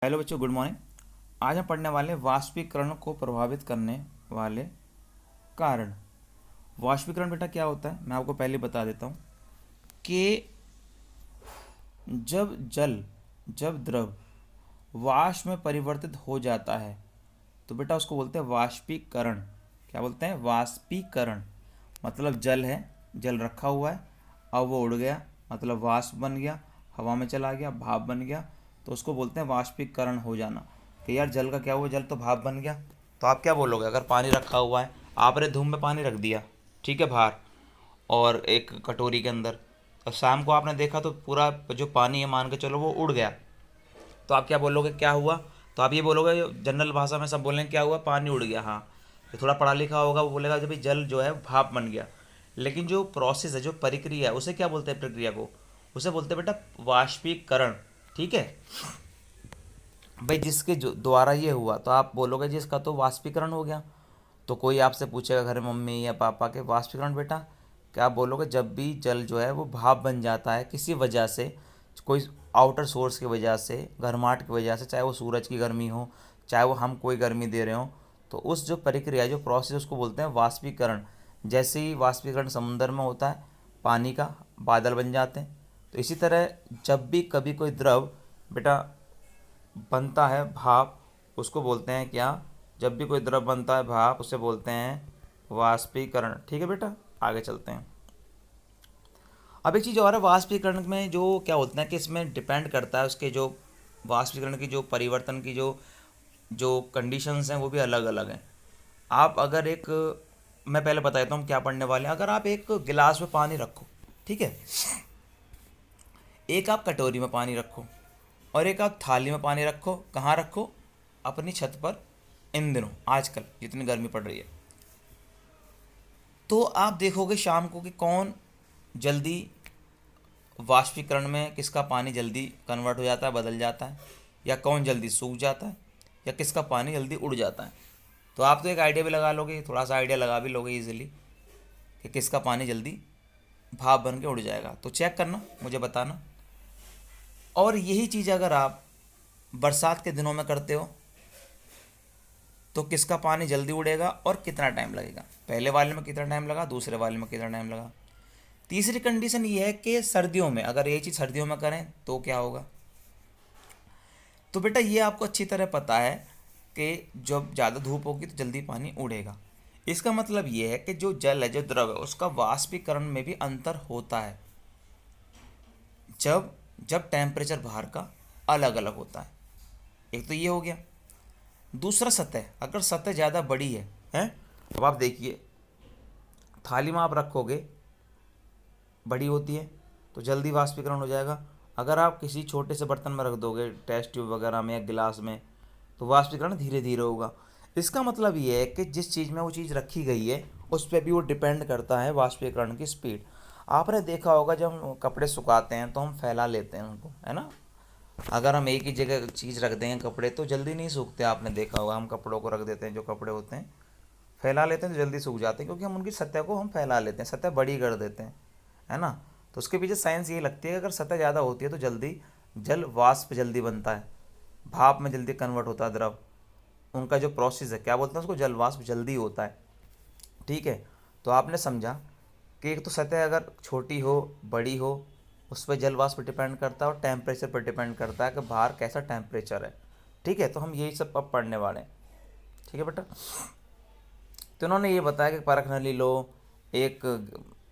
Hello बच्चों, good morning. आज हम पढ़ने वाले हैं वाष्पीकरण को प्रभावित करने वाले कारण। वाष्पीकरण बेटा क्या होता है, मैं आपको पहले बता देता हूँ कि जब द्रव वाष्प में परिवर्तित हो जाता है तो बेटा उसको बोलते हैं वाष्पीकरण। क्या बोलते हैं? वाष्पीकरण। मतलब जल है, जल रखा हुआ है, अब वो उड़ गया, मतलब वाष्प बन गया, हवा में चला गया, भाप बन गया, तो उसको बोलते हैं वाष्पीकरण हो जाना। कि यार जल का क्या हुआ, जल तो भाप बन गया। तो आप क्या बोलोगे? अगर पानी रखा हुआ है, आपने धूप में पानी रख दिया, ठीक है, बाहर और एक कटोरी के अंदर, और शाम को आपने देखा तो पूरा जो पानी है मान के चलो वो उड़ गया, तो आप क्या बोलोगे क्या हुआ? तो आप ये बोलोगे, जनरल भाषा में सब बोलेंगे क्या हुआ, पानी उड़ गया। हाँ, जो थोड़ा पढ़ा लिखा होगा वो बोलेगा जब जल जो है भाप बन गया। लेकिन जो प्रोसेस है, जो प्रक्रिया है, उसे क्या बोलते हैं? प्रक्रिया को उसे बोलते हैं बेटा वाष्पीकरण। ठीक है भाई, जिसके जो द्वारा ये हुआ तो आप बोलोगे जी इसका तो वाष्पीकरण हो गया। तो कोई आपसे पूछेगा घर में मम्मी या पापा के, वाष्पीकरण बेटा क्या? आप बोलोगे जब भी जल जो है वो भाप बन जाता है किसी वजह से, कोई आउटर सोर्स की वजह से, गर्माहट की वजह से, चाहे वो सूरज की गर्मी हो, चाहे वो हम कोई गर्मी दे रहे हो, तो उस जो प्रक्रिया, जो प्रोसेस, उसको बोलते हैं वाष्पीकरण। जैसे ही वाष्पीकरण समुद्र में होता है, पानी का बादल बन जाते हैं, तो इसी तरह जब भी कभी कोई द्रव बेटा बनता है, भाप, उसको बोलते हैं क्या? जब भी कोई द्रव बनता है भाप, उसे बोलते हैं वाष्पीकरण। ठीक है बेटा, आगे चलते हैं। अब एक चीज़ और है, वाष्पीकरण में जो क्या होता है कि इसमें डिपेंड करता है उसके जो वाष्पीकरण की जो परिवर्तन की जो जो कंडीशंस हैं वो भी अलग अलग हैं। आप अगर एक, मैं पहले बता देता हूँ क्या पढ़ने वाले हैं। अगर आप एक गिलास में पानी रखो, ठीक है, एक आप कटोरी में पानी रखो और एक आप थाली में पानी रखो, कहाँ रखो? अपनी छत पर। इन दिनों आजकल जितनी गर्मी पड़ रही है, तो आप देखोगे शाम को कि कौन जल्दी वाष्पीकरण में, किसका पानी जल्दी कन्वर्ट हो जाता है, बदल जाता है, या कौन जल्दी सूख जाता है, या किसका पानी जल्दी उड़ जाता है। तो आप तो एक आइडिया भी लगा लोगे, थोड़ा सा आइडिया लगा भी लोगे इजीली, कि किसका पानी जल्दी भाप बन के उड़ जाएगा। तो चेक करना, मुझे बताना। और यही चीज़ अगर आप बरसात के दिनों में करते हो तो किसका पानी जल्दी उड़ेगा और कितना टाइम लगेगा? पहले वाले में कितना टाइम लगा, दूसरे वाले में कितना टाइम लगा। तीसरी कंडीशन ये है कि सर्दियों में, अगर ये चीज़ सर्दियों में करें तो क्या होगा? तो बेटा ये आपको अच्छी तरह पता है कि जब ज़्यादा धूप होगी तो जल्दी पानी उड़ेगा। इसका मतलब ये है कि जो जल है, जो द्रव है, उसका वाष्पीकरण में भी अंतर होता है जब जब टेम्परेचर बाहर का अलग अलग होता है। एक तो ये हो गया। दूसरा सतह, अगर सतह ज़्यादा बड़ी है। अब आप देखिए, थाली में आप रखोगे, बड़ी होती है तो जल्दी वाष्पीकरण हो जाएगा। अगर आप किसी छोटे से बर्तन में रख दोगे, टेस्ट ट्यूब वगैरह में या गिलास में, तो वाष्पीकरण धीरे धीरे होगा। इसका मतलब ये है कि जिस चीज़ में वो चीज़ रखी गई है उस पर भी वो डिपेंड करता है वाष्पीकरण की स्पीड। आपने देखा होगा जब हम कपड़े सुखाते हैं तो हम फैला लेते हैं उनको, है ना। अगर हम एक ही जगह चीज़ रख देंगे कपड़े तो जल्दी नहीं सूखते। आपने देखा होगा, हम कपड़ों को रख देते हैं, जो कपड़े होते हैं फैला लेते हैं तो जल्दी सूख जाते हैं, क्योंकि हम उनकी सतह को हम फैला लेते हैं, सतह बड़ी कर देते हैं, है ना। तो उसके पीछे साइंस ये लगती है कि अगर सतह ज़्यादा होती है तो जल्दी जल वाष्प जल्दी बनता है, भाप में जल्दी कन्वर्ट होता है द्रव। उनका जो प्रोसेस है, क्या बोलते हैं उसको, जल वाष्प जल्दी होता है। ठीक है, तो आपने समझा कि एक तो सतह अगर छोटी हो, बड़ी हो, उस पर जल वाष्प पर डिपेंड करता है, और टेम्परेचर पर डिपेंड करता है कि बाहर कैसा टेम्परेचर है। ठीक है, तो हम यही सब अब पढ़ने वाले हैं। ठीक है बेटा, तो उन्होंने ये बताया कि परख नली लो, एक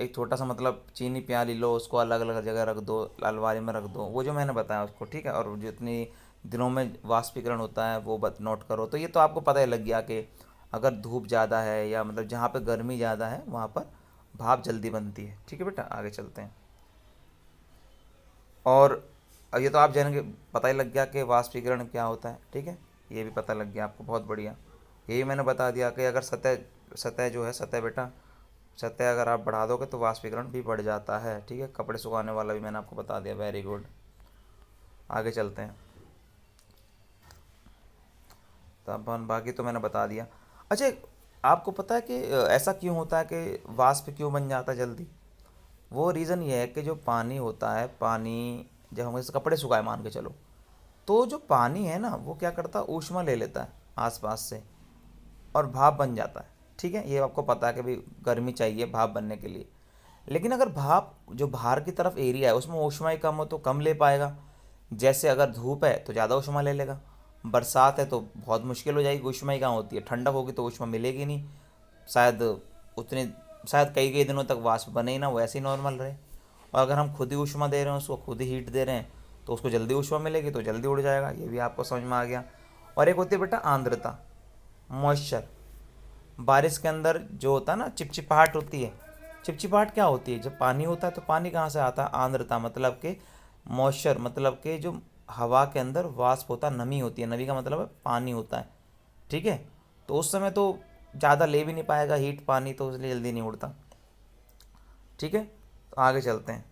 एक छोटा सा मतलब चीनी प्याली लो, उसको अलग अलग जगह रख दो, अलमारी में रख दो, वो जो मैंने बताया उसको। ठीक है, और जितनी दिनों में वाष्पीकरण होता है वो नोट करो। तो ये तो आपको पता ही लग गया कि अगर धूप ज़्यादा है या मतलब जहाँ पे गर्मी ज़्यादा है वहाँ पर भाप जल्दी बनती है। ठीक है बेटा, आगे चलते हैं। और ये तो आप जानेंगे, पता ही लग गया कि वाष्पीकरण क्या होता है। ठीक है, ये भी पता लग गया आपको, बहुत बढ़िया। यही मैंने बता दिया कि अगर सतह सतह जो है, सतह बेटा, सतह अगर आप बढ़ा दोगे तो वाष्पीकरण भी बढ़ जाता है। ठीक है, कपड़े सुखाने वाला भी मैंने आपको बता दिया, वेरी गुड। आगे चलते हैं, तो अपन बाकी तो मैंने बता दिया। अच्छा, आपको पता है कि ऐसा क्यों होता है कि वाष्प क्यों बन जाता है जल्दी? वो रीज़न ये है कि जो पानी होता है, पानी जब हम इस कपड़े सुखाए मान के चलो, तो जो पानी है ना वो क्या करता है, ऊष्मा ले लेता है आसपास से और भाप बन जाता है। ठीक है, ये आपको पता है कि भाई गर्मी चाहिए भाप बनने के लिए। लेकिन अगर भाप जो बाहर की तरफ एरिया है उसमें ऊष्मा ही कम हो तो कम ले पाएगा। जैसे अगर धूप है तो ज़्यादा ऊष्मा ले लेगा, बरसात है तो बहुत मुश्किल हो जाएगी, ऊष्मा ही कहाँ होती है, ठंडक होगी तो ऊष्मा मिलेगी नहीं। शायद उतने शायद कई कई दिनों तक वाष्प बने ही ना, वो ऐसे ही नॉर्मल रहे। और अगर हम खुद ही ऊष्मा दे रहे हैं, उसको खुद ही हीट दे रहे हैं, तो उसको जल्दी ऊष्मा मिलेगी तो जल्दी उड़ जाएगा। ये भी आपको समझ में आ गया। और एक होती है बेटा आर्द्रता, मॉइस्चर। बारिश के अंदर जो होता है ना चिपचिपाहट होती है। चिपचिपाहट क्या होती है, जब पानी होता है तो पानी कहाँ से आता है, आर्द्रता मतलब के मॉइस्चर मतलब के जो हवा के अंदर वाष्प होता है, नमी होती है, नमी का मतलब है पानी होता है। ठीक है, तो उस समय तो ज़्यादा ले भी नहीं पाएगा हीट पानी, तो इसलिए जल्दी नहीं उड़ता। ठीक है, तो आगे चलते हैं।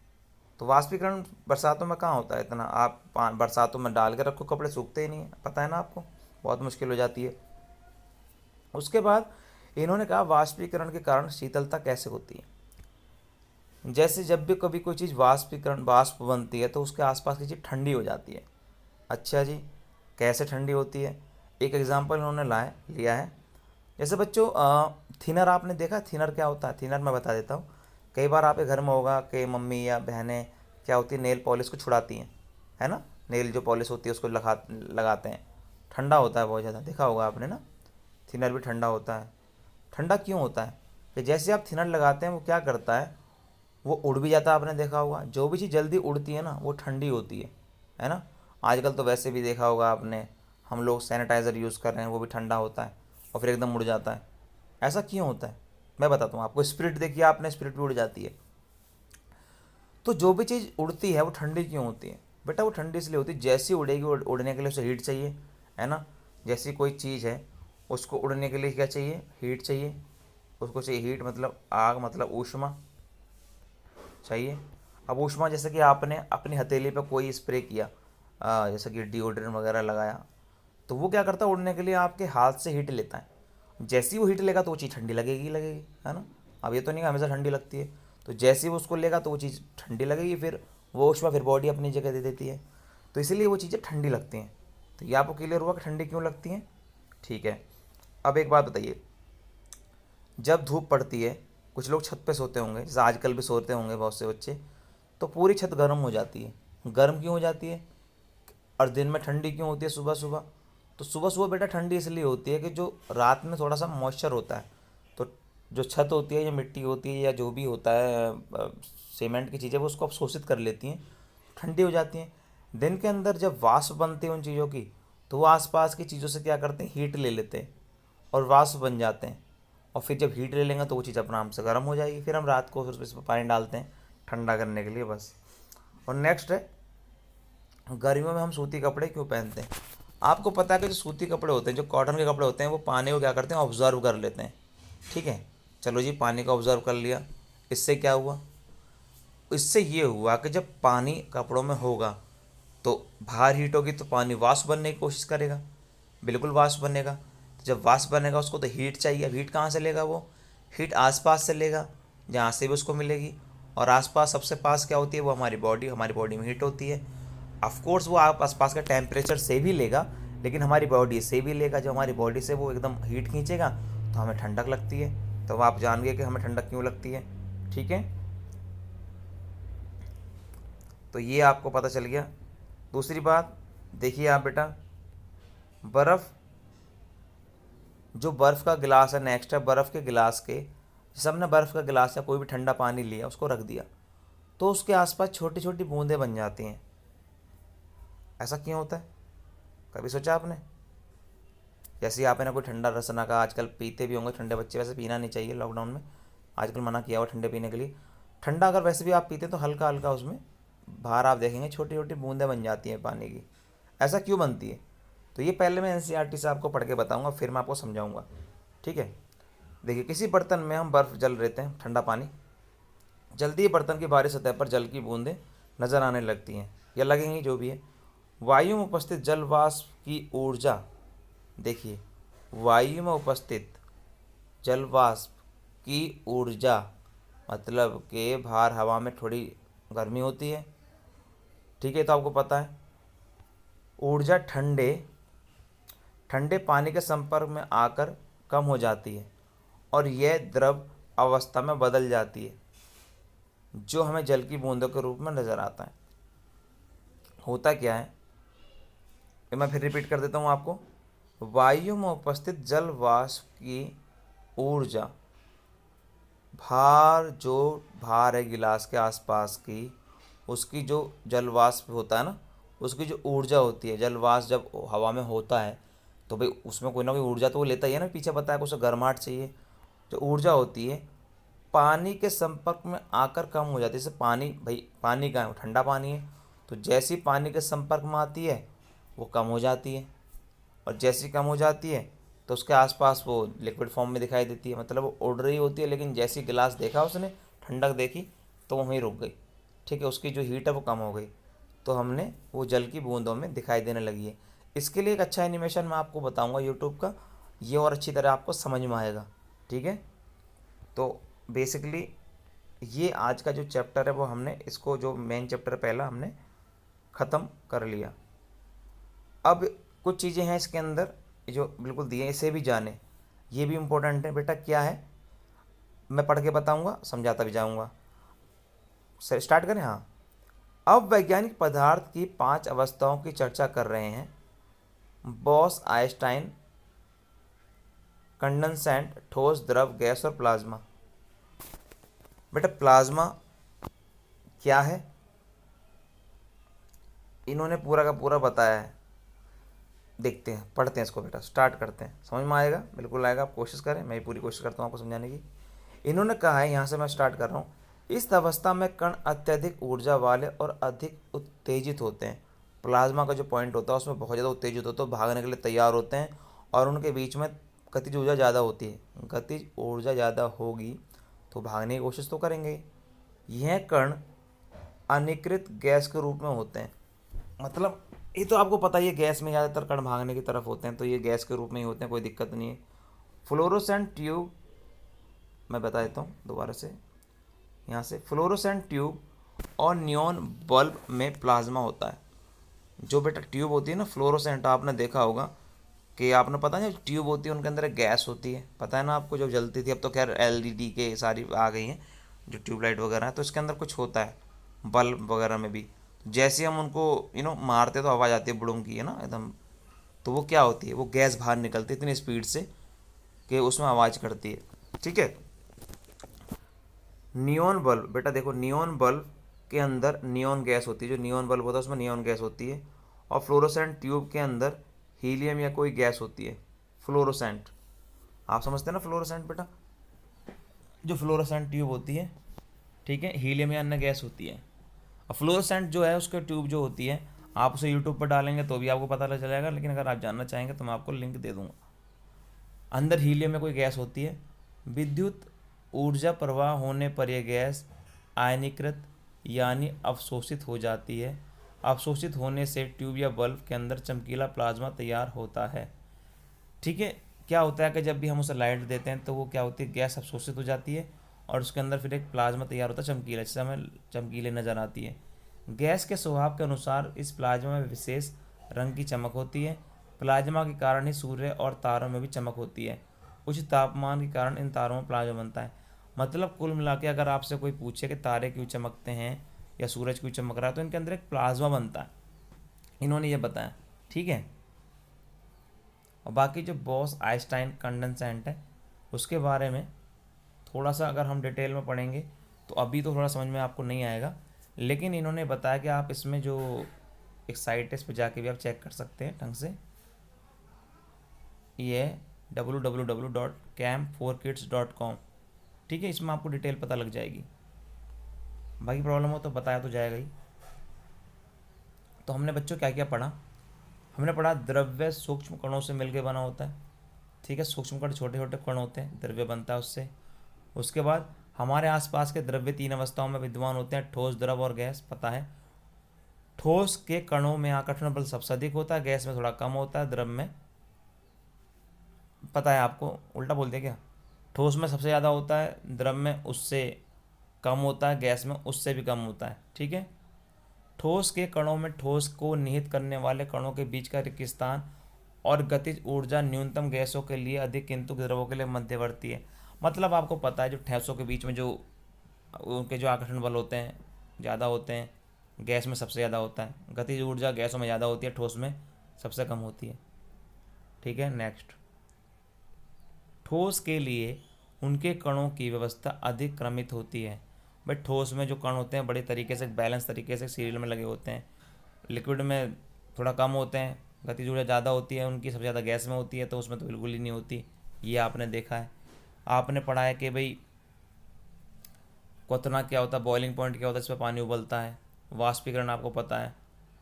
तो वाष्पीकरण बरसातों में कहाँ होता है इतना, आप बरसातों में डाल के रखो कपड़े सूखते ही नहीं है, पता है ना आपको, बहुत मुश्किल हो जाती है। उसके बाद इन्होंने कहा वाष्पीकरण के कारण शीतलता कैसे होती है। जैसे जब भी कभी कोई चीज़ वाष्प बनती है तो उसके आसपास की चीज़ ठंडी हो जाती है। अच्छा जी, कैसे ठंडी होती है, एक एग्जांपल इन्होंने लिया है। जैसे बच्चों थिनर आपने देखा, थिनर क्या होता है, थिनर मैं बता देता हूँ। कई बार आपके घर में होगा कि मम्मी या बहनें क्या होती है, नेल पॉलिश को छुड़ाती हैं, है ना, नेल जो पॉलिश होती है उसको लगाते हैं, ठंडा होता है बहुत ज़्यादा, देखा होगा आपने ना। थिनर भी ठंडा होता है। ठंडा क्यों होता है, कि जैसे आप थिनर लगाते हैं वो क्या करता है, वो उड़ भी जाता है, आपने देखा होगा। जो भी चीज़ जल्दी उड़ती है ना वो ठंडी होती है ना। आजकल तो वैसे भी देखा होगा आपने, हम लोग सैनिटाइज़र यूज़ कर रहे हैं, वो भी ठंडा होता है और फिर एकदम उड़ जाता है। ऐसा क्यों होता है, मैं बताता हूँ आपको। स्पिरिट देखिए आपने, स्पिरिट भी उड़ जाती है। तो जो भी चीज़ उड़ती है वो ठंडी क्यों होती है बेटा, वो ठंडी इसलिए होती है, जैसी उड़ेगी उड़ने के लिए उसे हीट चाहिए, है ना। जैसी कोई चीज़ है उसको उड़ने के लिए क्या चाहिए, हीट चाहिए। उसको चाहिए हीट मतलब आग मतलब ऊष्मा चाहिए। अब ऊष्मा जैसे कि आपने अपनी हथेली पे कोई स्प्रे किया, जैसे कि डिओड्रेंट वगैरह लगाया, तो वो क्या करता है, उड़ने के लिए आपके हाथ से हीट लेता है। जैसे ही वो हीट लेगा तो वो चीज़ ठंडी लगेगी लगेगी, है ना। अब ये तो नहीं कि हमेशा ठंडी लगती है, तो जैसे ही वो उसको लेगा तो वो चीज़ ठंडी लगेगी, फिर वो ऊष्मा फिर बॉडी अपनी जगह दे देती है, तो इसीलिए वो चीज़ें ठंडी लगती हैं। तो ये आपको क्लियर हुआ कि ठंडी क्यों लगती हैं। ठीक है, अब एक बात बताइए, जब धूप पड़ती है, कुछ लोग छत पे सोते होंगे, जैसे आजकल भी सोते होंगे बहुत से बच्चे, तो पूरी छत गर्म हो जाती है। गर्म क्यों हो जाती है, और दिन में ठंडी क्यों होती है सुबह सुबह। तो सुबह सुबह बेटा ठंडी इसलिए होती है कि जो रात में थोड़ा सा मॉइस्चर होता है, तो जो छत होती है या मिट्टी होती है या जो भी होता है सीमेंट की चीज़ें, वो उसको अवशोषित कर लेती हैं, ठंडी हो जाती हैं। दिन के अंदर जब वाष्प बनती है उन चीज़ों की, तो वो आसपास की चीज़ों से क्या करते हैं, हीट ले लेते हैं और वाष्प बन जाते हैं। और फिर जब हीट ले लेंगे तो वो चीज़ अपना हम से गर्म हो जाएगी, फिर हम रात को फिर उसमें पानी डालते हैं ठंडा करने के लिए, बस। और नेक्स्ट है, गर्मियों में हम सूती कपड़े क्यों पहनते हैं। आपको पता है कि जो सूती कपड़े होते हैं, जो कॉटन के कपड़े होते हैं, वो पानी को क्या करते हैं, ऑब्जर्व कर लेते हैं। ठीक है, चलो जी, पानी को ऑब्जर्व कर लिया, इससे क्या हुआ, इससे ये हुआ कि जब पानी कपड़ों में होगा तो बाहर हीट होगी तो पानी वाष्प बनने की कोशिश करेगा, बिल्कुल वाष्प बनेगा। तो जब वाष्प बनेगा उसको तो हीट चाहिए, अब हीट कहाँ से लेगा, वो हीट आसपास से लेगा, जहाँ से भी उसको मिलेगी। और आसपास सबसे पास क्या होती है, वो हमारी बॉडी में हीट होती है। ऑफ कोर्स वो आप आसपास का टेम्परेचर से भी लेगा, लेकिन हमारी बॉडी से भी लेगा, जब हमारी बॉडी से वो एकदम हीट खींचेगा तो हमें ठंडक लगती है। तो आप जान गए कि हमें ठंडक क्यों लगती है। ठीक है, तो ये आपको पता चल गया। दूसरी बात देखिए आप बेटा, बर्फ़, जो बर्फ़ का गिलास है, नेक्स्ट है बर्फ़ के गिलास के, जैसे हमने बर्फ़ का गिलास या कोई भी ठंडा पानी लिया उसको रख दिया, तो उसके आसपास छोटी छोटी बूंदें बन जाती हैं। ऐसा क्यों होता है, कभी सोचा आपने। जैसे ही आपने कोई ठंडा रसना का, आजकल पीते भी होंगे ठंडे बच्चे, वैसे पीना नहीं चाहिए, लॉकडाउन में आजकल मना किया हुआ ठंडे पीने के लिए। ठंडा अगर वैसे भी आप पीते तो हल्का हल्का उसमें बाहर आप देखेंगे छोटी छोटी बूंदें बन जाती हैं पानी की। ऐसा क्यों बनती है, तो ये पहले मैं एनसीईआरटी से आपको पढ़ के बताऊंगा, फिर मैं आपको समझाऊंगा। ठीक है, देखिए, किसी बर्तन में हम बर्फ़ जल लेते हैं, ठंडा पानी, जल्दी ही बर्तन की बाहरी सतह पर जल की बूंदें नज़र आने लगती हैं या लगेंगी, जो भी है। वायु में उपस्थित जल वाष्प की ऊर्जा, देखिए, वायु में उपस्थित जल वाष्प की ऊर्जा मतलब कि बाहर हवा में थोड़ी गर्मी होती है। ठीक है, तो आपको पता है ऊर्जा ठंडे ठंडे पानी के संपर्क में आकर कम हो जाती है और यह द्रव अवस्था में बदल जाती है, जो हमें जल की बूंदों के रूप में नजर आता है। होता क्या है, ये मैं फिर रिपीट कर देता हूँ आपको। वायु में उपस्थित जल वाष्प की ऊर्जा, भार है गिलास के आसपास की, उसकी जो जल वाष्प होता है ना, उसकी जो ऊर्जा होती है, जल वाष्प जब हवा में होता है तो भाई उसमें कोई ना कोई ऊर्जा तो वो लेता ही है ना, पीछे बताया कि उसे गर्माहट चाहिए। जो ऊर्जा होती है पानी के संपर्क में आकर कम हो जाती है। जैसे पानी, भाई पानी का है, ठंडा पानी है, तो जैसी पानी के संपर्क में आती है वो कम हो जाती है, और जैसी कम हो जाती है तो उसके आसपास वो लिक्विड फॉर्म में दिखाई देती है, मतलब वो उड़ रही होती है, लेकिन जैसी गिलास देखा उसने, ठंडक देखी, तो वो वहीं रुक गई। ठीक है, उसकी जो हीट है वो कम हो गई, तो हमने वो जल की बूंदों में दिखाई देने लगी है। इसके लिए एक अच्छा एनिमेशन मैं आपको बताऊंगा यूट्यूब का, ये और अच्छी तरह आपको समझ में आएगा। ठीक है, तो बेसिकली ये आज का जो चैप्टर है वो हमने इसको, जो मेन चैप्टर पहला हमने ख़त्म कर लिया। अब कुछ चीज़ें हैं इसके अंदर जो बिल्कुल दिए, इसे भी जाने, ये भी इम्पोर्टेंट है बेटा। क्या है मैं पढ़ के बताऊंगा, समझाता भी जाऊंगा। सर स्टार्ट करें। हाँ, अब वैज्ञानिक पदार्थ की 5 अवस्थाओं की चर्चा कर रहे हैं। बॉस आइंस्टाइन, कंडेंसेंट, ठोस, द्रव, गैस और प्लाज्मा। बेटा प्लाज्मा क्या है इन्होंने पूरा का पूरा बताया है। देखते हैं, पढ़ते हैं इसको बेटा, स्टार्ट करते हैं, समझ में आएगा, बिल्कुल आएगा, आप कोशिश करें, मैं भी पूरी कोशिश करता हूँ आपको समझाने की। इन्होंने कहा है, यहाँ से मैं स्टार्ट कर रहा हूँ। इस अवस्था में कण अत्यधिक ऊर्जा वाले और अधिक उत्तेजित होते हैं। प्लाज्मा का जो पॉइंट होता है उसमें बहुत ज़्यादा उत्तेजित होते हैं, भागने के लिए तैयार होते हैं, और उनके बीच में गतिज ऊर्जा ज़्यादा होती है। गतिज ऊर्जा ज़्यादा होगी तो भागने की कोशिश तो करेंगे। यह कण अनिकृत गैस के रूप में होते हैं, मतलब ये तो आपको पता ही है, गैस में ज़्यादातर कण भागने की तरफ होते हैं, तो ये गैस के रूप में ही होते हैं, कोई दिक्कत नहीं है। फ्लोरोसेंट ट्यूब, मैं बता देता हूँ दोबारा से, यहाँ से फ्लोरोसेंट ट्यूब और नियॉन बल्ब में प्लाज्मा होता है। जो बेटा ट्यूब होती है ना फ्लोरोसेंट, आपने देखा होगा कि आपने पता है, जो ट्यूब होती है उनके अंदर एक गैस होती है, पता है ना आपको, जो जलती थी, अब तो खैर एलईडी के सारी आ गई हैं जो ट्यूबलाइट वगैरह है, तो इसके अंदर कुछ होता है, बल्ब वगैरह में भी। जैसे हम उनको मारते तो आवाज़ आती है बुड़ुंग की, है ना एकदम, तो वो क्या होती है, वो गैस बाहर निकलती है इतनी स्पीड से कि उसमें आवाज़ करती है। ठीक है, नियॉन बल्ब, बेटा देखो नियॉन बल्ब के अंदर नियॉन गैस होती है, जो नियॉन बल्ब होता है उसमें नियॉन गैस होती है, और फ्लोरोसेंट ट्यूब के अंदर हीलियम या कोई गैस होती है। फ्लोरोसेंट आप समझते हैं ना, फ्लोरोसेंट बेटा, जो फ्लोरोसेंट ट्यूब होती है, ठीक है, हीलियम या अन्य गैस होती है। और फ्लोरोसेंट जो है उसके ट्यूब जो होती है, आप उसे यूट्यूब पर डालेंगे तो भी आपको पता लग जाएगा, लेकिन अगर आप जानना चाहेंगे तो मैं आपको लिंक दे दूंगा। अंदर हीलियम में कोई गैस होती है। विद्युत ऊर्जा प्रवाह होने पर यह गैस आयनीकृत यानी अवशोषित हो जाती है। अवशोषित होने से ट्यूब या बल्ब के अंदर चमकीला प्लाज्मा तैयार होता है। ठीक है, क्या होता है कि जब भी हम उसे लाइट देते हैं तो वो क्या होती है, गैस अवशोषित हो जाती है और उसके अंदर फिर एक प्लाज्मा तैयार होता है चमकीला, जिससे हमें चमकीले नज़र आती है। गैस के स्वभाव के अनुसार इस प्लाज्मा में विशेष रंग की चमक होती है। प्लाज्मा के कारण ही सूर्य और तारों में भी चमक होती है। उच्च तापमान के कारण इन तारों में प्लाज्मा बनता है। मतलब कुल मिला के अगर आपसे कोई पूछे कि तारे क्यों चमकते हैं या सूरज क्यों चमक रहा है, तो इनके अंदर एक प्लाज्मा बनता है, इन्होंने ये बताया। ठीक है, और बाकी जो बॉस आइंस्टाइन कंडेंसेंट है उसके बारे में थोड़ा सा अगर हम डिटेल में पढ़ेंगे तो अभी तो थोड़ा समझ में आपको नहीं आएगा, लेकिन इन्होंने बताया कि आप इसमें जो एक साइट है इस पर जाके भी आप चेक कर सकते हैं ढंग से। ये www.camp4kids.com। ठीक है, इसमें आपको डिटेल पता लग जाएगी, बाकी प्रॉब्लम हो तो बताया तो जाएगा ही। तो हमने बच्चों क्या क्या पढ़ा, हमने पढ़ा द्रव्य सूक्ष्म कणों से मिलकर बना होता है। ठीक है, सूक्ष्म कण छोटे छोटे कण होते हैं, द्रव्य बनता है उससे। उसके बाद हमारे आसपास के द्रव्य 3 अवस्थाओं में विद्यमान होते हैं, ठोस, द्रव और गैस, पता है। ठोस के कणों में आकर्षण बल सबसे अधिक होता है, गैस में थोड़ा कम होता है, द्रव में पता है आपको, उल्टा बोल दिया क्या, ठोस में सबसे ज़्यादा होता है, द्रव में उससे कम होता है, गैस में उससे भी कम होता है। ठीक है, ठोस के कणों में ठोस को निहित करने वाले कणों के बीच का रिक्त स्थान और गतिज ऊर्जा न्यूनतम गैसों के लिए अधिक किंतु द्रवों के लिए मध्यवर्ती है। मतलब आपको पता है जो ठोसों के बीच में जो उनके जो आकर्षण बल होते हैं ज़्यादा होते हैं, गैस में सबसे ज़्यादा होता है, गतिज ऊर्जा गैसों में ज़्यादा होती है, ठोस में सबसे कम होती है। ठीक है, नेक्स्ट, ठोस के लिए उनके कणों की व्यवस्था अधिक क्रमित होती है। भाई ठोस में जो कण होते हैं बड़े तरीके से बैलेंस तरीके से सीरियल में लगे होते हैं, लिक्विड में थोड़ा कम होते हैं, गतिज ऊर्जा ज़्यादा होती है उनकी, सबसे ज़्यादा गैस में होती है, तो उसमें तो बिल्कुल ही नहीं होती। ये आपने देखा है, आपने पढ़ा है कि भाई क्वथना क्या होता है, बॉइलिंग पॉइंट क्या होता है, इस पर पानी उबलता है। वाष्पीकरण आपको पता है।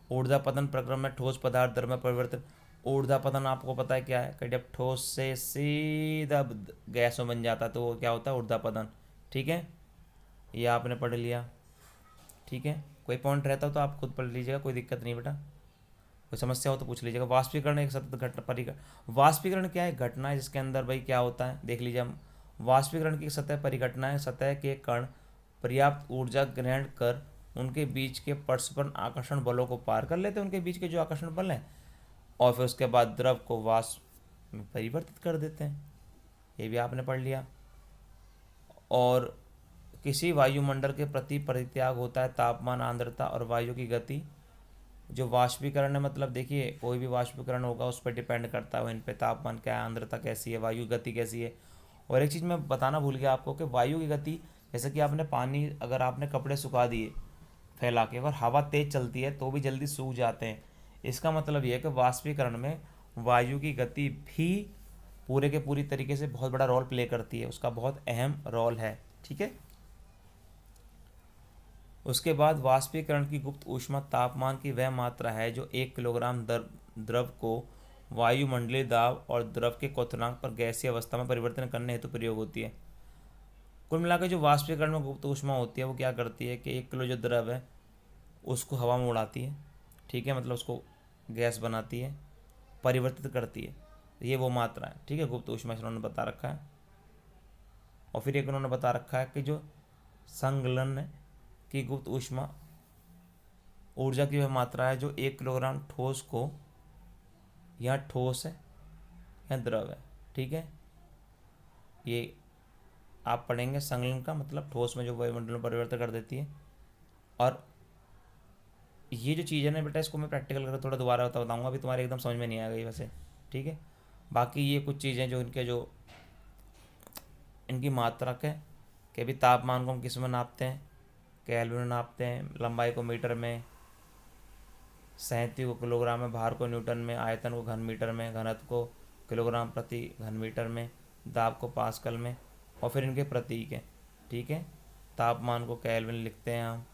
ऊर्ध्वापतन प्रक्रम में ठोस पदार्थ द्रव में परिवर्तन। ऊर्ध्वापतन आपको पता है क्या है, कि जब ठोस से सीधा गैस में बन जाता है तो वो क्या होता है, ऊर्ध्वापतन। ठीक है, ये आपने पढ़ लिया। ठीक है, कोई पॉइंट रहता हो तो आप खुद पढ़ लीजिएगा, कोई दिक्कत नहीं बेटा, कोई समस्या हो तो पूछ लीजिएगा। वाष्पीकरण एक सतत घटना परिघटना। वाष्पीकरण क्या है, घटना है जिसके अंदर भाई क्या होता है, देख लीजिए हम। वाष्पीकरण की सतह परिघटना है, सतह के कण पर्याप्त ऊर्जा ग्रहण कर उनके बीच के परस्पर आकर्षण बलों को पार कर लेते हैं, उनके बीच के जो आकर्षण बल हैं, और फिर उसके बाद द्रव को वाष्प में परिवर्तित कर देते हैं। ये भी आपने पढ़ लिया। और किसी वायुमंडल के प्रति परित्याग होता है तापमान, आर्द्रता और वायु की गति। जो वाष्पीकरण है, मतलब देखिए कोई भी वाष्पीकरण होगा उस पर डिपेंड करता है, इन पे तापमान क्या है, आर्द्रता कैसी है, वायु गति कैसी है। और एक चीज़ मैं बताना भूल गया आपको कि वायु की गति, जैसे कि आपने पानी, अगर आपने कपड़े सुखा दिए फैला के, अगर हवा तेज चलती है तो भी जल्दी सूख जाते हैं। इसका मतलब ये है कि वाष्पीकरण में वायु की गति भी पूरे के पूरी तरीके से बहुत बड़ा रोल प्ले करती है, उसका बहुत अहम रोल है। ठीक है, उसके बाद वाष्पीकरण की गुप्त ऊष्मा तापमान की वह मात्रा है जो 1 किलोग्राम द्रव को वायुमंडलीय दाब और द्रव के क्वथनांक पर गैसीय अवस्था में परिवर्तन करने हेतु प्रयोग होती है। कुल मिलाकर जो वाष्पीकरण में गुप्त ऊष्मा होती है वो क्या करती है कि 1 किलो जो द्रव है उसको हवा में उड़ाती है। ठीक है, मतलब उसको गैस बनाती है, परिवर्तित करती है, ये वो मात्रा है। ठीक है, गुप्त ऊष्मा इन्होंने बता रखा है। और फिर एक उन्होंने बता रखा है कि जो संगलन की गुप्त ऊष्मा ऊर्जा की वह मात्रा है जो 1 किलोग्राम ठोस को, यहाँ ठोस है या द्रव है। ठीक है, ये आप पढ़ेंगे, संगलन का मतलब ठोस में जो वायुमंडल में परिवर्तन कर देती है। और ये जो चीज़ है ना बेटा, इसको मैं प्रैक्टिकल करके थोड़ा दोबारा बताऊंगा, अभी तुम्हारे एकदम समझ में नहीं आएगा ये वैसे। ठीक है, बाकी ये कुछ चीज़ें जो इनके जो इनकी मात्रक है, कि भी तापमान को हम किस में नापते हैं, केल्विन में नापते हैं, लंबाई को मीटर में, सहती को किलोग्राम में, भार को न्यूटन में, आयतन को घन मीटर में, घनत्व को किलोग्राम प्रति घन मीटर में, दाब को पास्कल में, और फिर इनके प्रतीक हैं। ठीक है, तापमान को केल्विन लिखते हैं हम,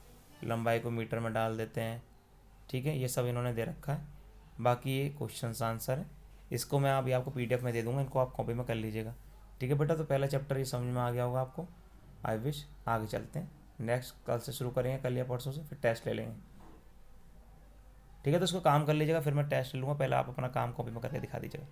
लंबाई को मीटर में डाल देते हैं। ठीक है, ये सब इन्होंने दे रखा है। बाकी ये क्वेश्चन आंसर है, इसको मैं अभी आपको PDF में दे दूंगा, इनको आप कॉपी में कर लीजिएगा। ठीक है बेटा, तो पहला चैप्टर ये समझ में आ गया होगा आपको। आई विश आगे चलते हैं, नेक्स्ट कल से शुरू करेंगे, कल या परसों से, फिर टेस्ट ले लेंगे। ठीक है, तो इसको काम कर लीजिएगा, फिर मैं टेस्ट ले लूँगा, पहले आप अपना काम कॉपी में करके दिखा दीजिएगा।